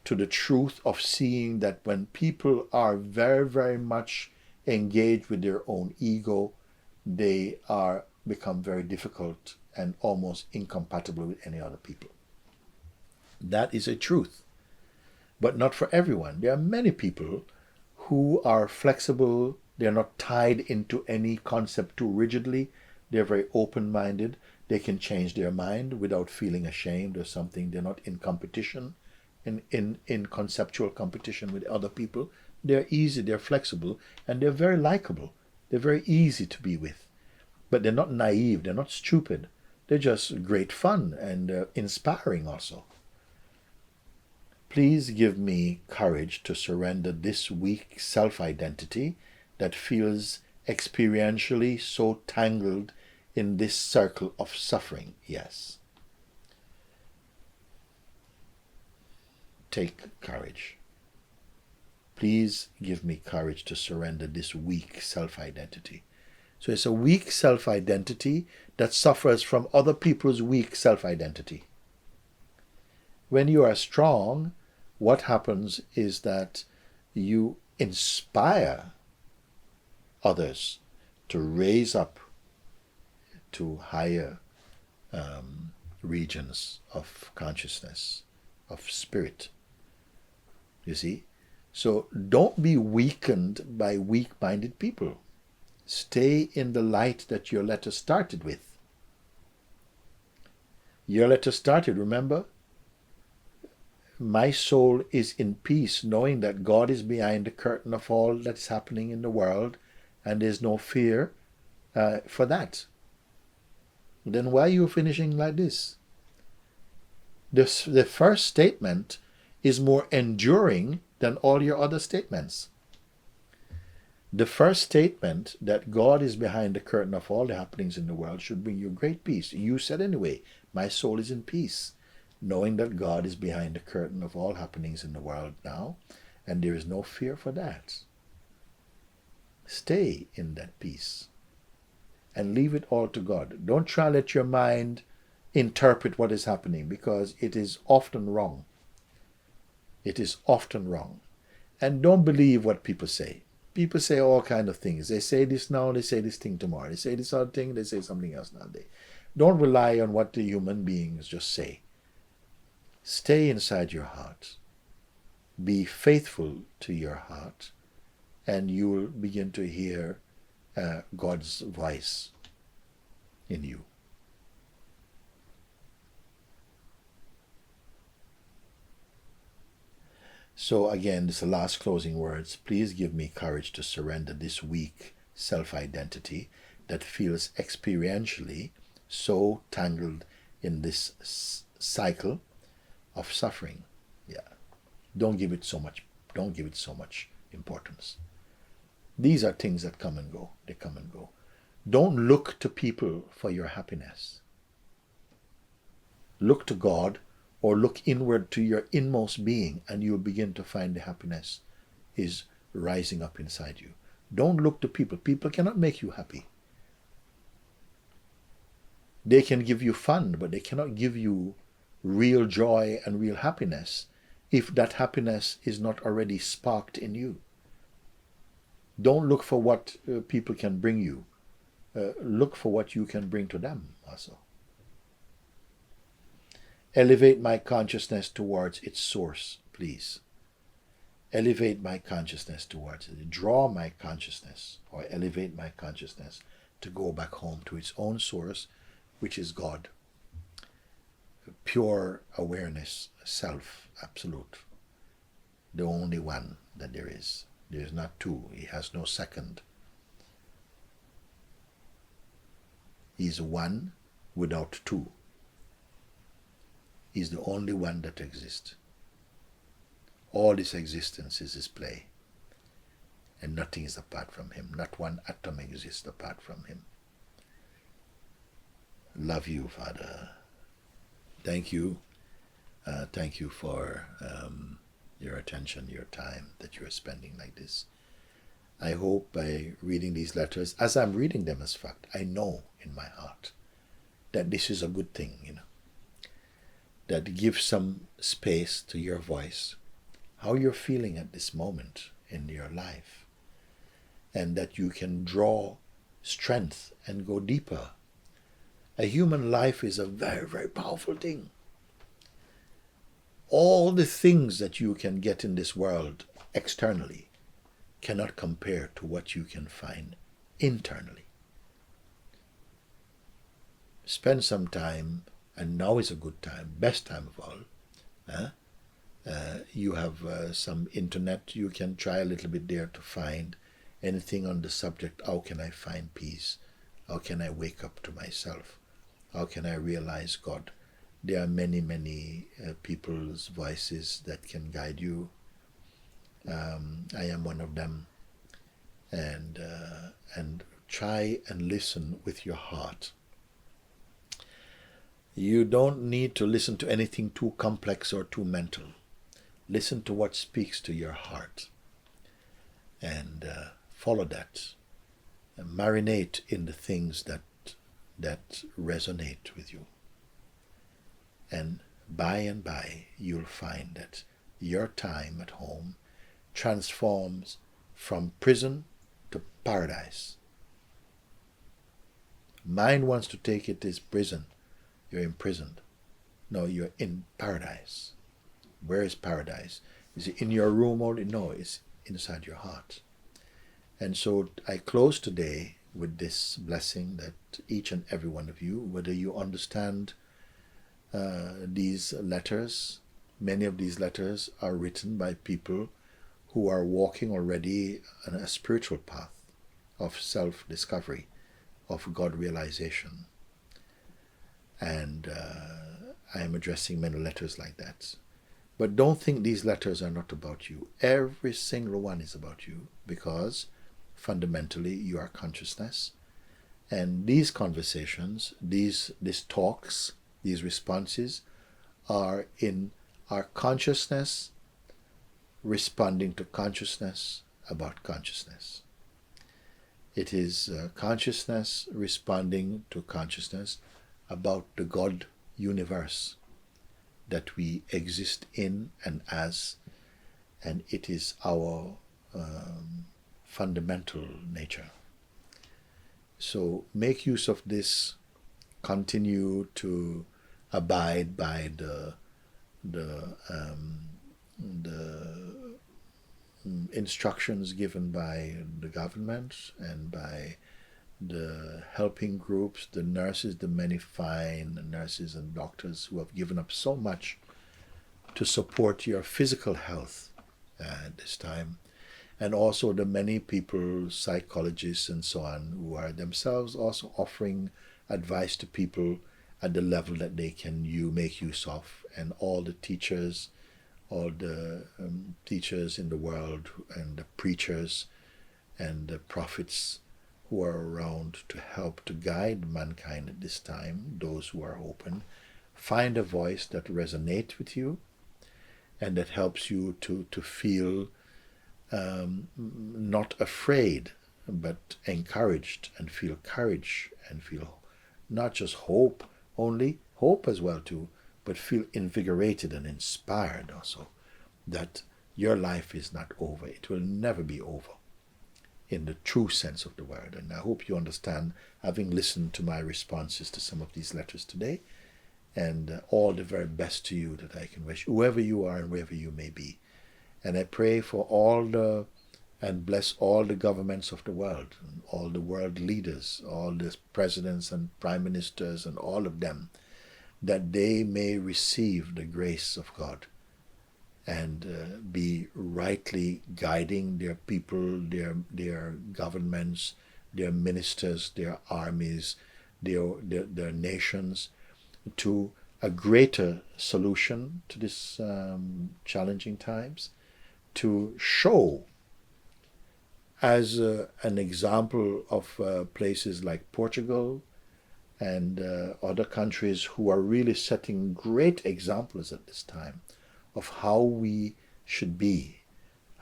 to the truth of seeing that when people are very, very much engaged with their own ego, they are become very difficult and almost incompatible with any other people. That is a truth, but not for everyone. There are many people who are flexible. They're not tied into any concept too rigidly. They're very open-minded. They can change their mind without feeling ashamed or something. They're not in competition, in conceptual competition with other people. They're easy, they're flexible, and they're very likable. They're very easy to be with. But they're not naive, they're not stupid. They're just great fun and inspiring also. Please give me courage to surrender this weak self-identity that feels experientially so tangled in this circle of suffering. Yes. Take courage. Please give me courage to surrender this weak self-identity. So it's a weak self-identity that suffers from other people's weak self-identity. When you are strong, what happens is that you inspire others to raise up to higher regions of consciousness, of spirit. You see? So don't be weakened by weak-minded people. Stay in the light that your letter started with. Your letter started, remember? My soul is in peace, knowing that God is behind the curtain of all that's happening in the world, and there's no fear for that. Then why are you finishing like this? The first statement is more enduring than all your other statements. The first statement, that God is behind the curtain of all the happenings in the world, should bring you great peace. You said anyway, my soul is in peace, knowing that God is behind the curtain of all happenings in the world now, and there is no fear for that. Stay in that peace and leave it all to God. Don't try to let your mind interpret what is happening, because it is often wrong. It is often wrong. And don't believe what people say. People say all kinds of things. They say this now, they say this thing tomorrow. They say this other thing, they say something else now. Don't rely on what the human beings just say. Stay inside your heart. Be faithful to your heart, and you will begin to hear God's voice in you. So again, this is the last closing words. Please give me courage to surrender this weak self-identity that feels experientially so tangled in this cycle of suffering. Yeah. Don't give it so much importance. These are things that come and go. They come and go. Don't look to people for your happiness. Look to God, or look inward to your inmost being, and you'll begin to find the happiness is rising up inside you. Don't look to people. People cannot make you happy. They can give you fun, but they cannot give you real joy and real happiness if that happiness is not already sparked in you. Don't look for what people can bring you. Look for what you can bring to them also. Elevate my consciousness towards its source, please. Elevate my consciousness towards it. Draw my consciousness, or elevate my consciousness to go back home to its own source, which is God. pure awareness, self, absolute, the only one that there is. There is not two. He has no second. He is one without two. He is the only one that exists. All this existence is his play, and nothing is apart from him. Not one atom exists apart from him. Love you, Father. Thank you. Thank you for your attention, your time that you are spending like this. I hope by reading these letters, as I'm reading them as fact, I know in my heart that this is a good thing, that gives some space to your voice, how you're feeling at this moment in your life, and that you can draw strength and go deeper. A human life is a very, very powerful thing. All the things that you can get in this world externally cannot compare to what you can find internally. Spend some time, and now is a good time, best time of all. You have some internet, you can try a little bit there to find anything on the subject, how can I find peace? How can I wake up to myself? How can I realize God? There are many, many people's voices that can guide you. I am one of them. And try and listen with your heart. You don't need to listen to anything too complex or too mental. Listen to what speaks to your heart. And follow that. And marinate in the things that resonate with you. And by, you'll find that your time at home transforms from prison to paradise. Mind wants to take it as prison. You're imprisoned. No, you're in paradise. Where is paradise? Is it in your room only? No, it's inside your heart. And so I close today with this blessing that each and every one of you, whether you understand these letters, many of these letters are written by people who are walking already on a spiritual path of self-discovery, of God realization. And I am addressing many letters like that. But don't think these letters are not about you. Every single one is about you, because fundamentally you are consciousness. And these conversations, these talks, these responses are in our consciousness responding to consciousness about consciousness. It is consciousness responding to consciousness about the God universe that we exist in and as, and it is our fundamental nature. So make use of this, continue to abide by the instructions given by the government and by the helping groups, the nurses, the many fine nurses and doctors who have given up so much to support your physical health at this time, and also the many people, psychologists and so on, who are themselves also offering advice to people at the level that they can make use of, and all the teachers, all the teachers in the world, and the preachers and the prophets who are around to help to guide mankind at this time, those who are open. Find a voice that resonates with you and that helps you to feel not afraid, but encouraged, and feel courage, and feel not just hope only, hope as well too, but feel invigorated and inspired also that your life is not over. It will never be over in the true sense of the word. And I hope you understand, having listened to my responses to some of these letters today, and all the very best to you that I can wish, whoever you are and wherever you may be. And I pray for and bless all the governments of the world, and all the world leaders, all the presidents and prime ministers and all of them, that they may receive the grace of God and be rightly guiding their people, their governments, their ministers, their armies, their nations to a greater solution to this challenging times, to show as an example of places like Portugal and other countries who are really setting great examples at this time of how we should be,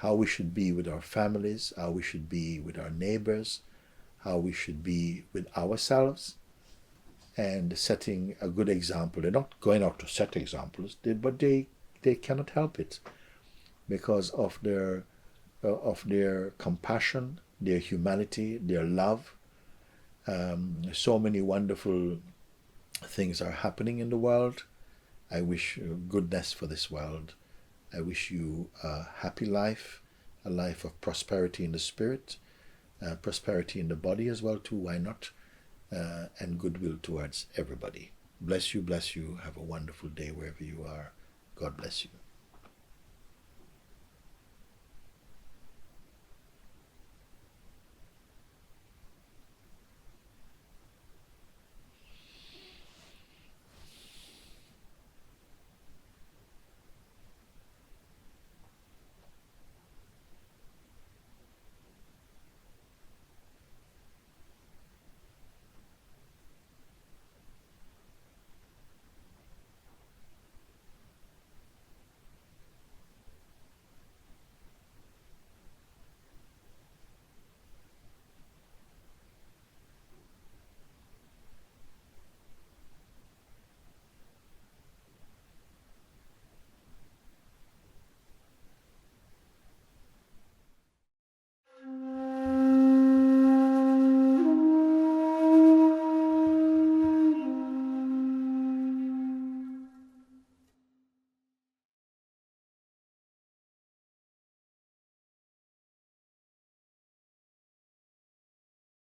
with our families, how we should be with our neighbors, how we should be with ourselves, and setting a good example. They're not going out to set examples, but they cannot help it because of their compassion, their humanity, their love. So many wonderful things are happening in the world. I wish goodness for this world. I wish you a happy life, a life of prosperity in the spirit, prosperity in the body as well too, why not? And goodwill towards everybody. Bless you, bless you. Have a wonderful day wherever you are. God bless you.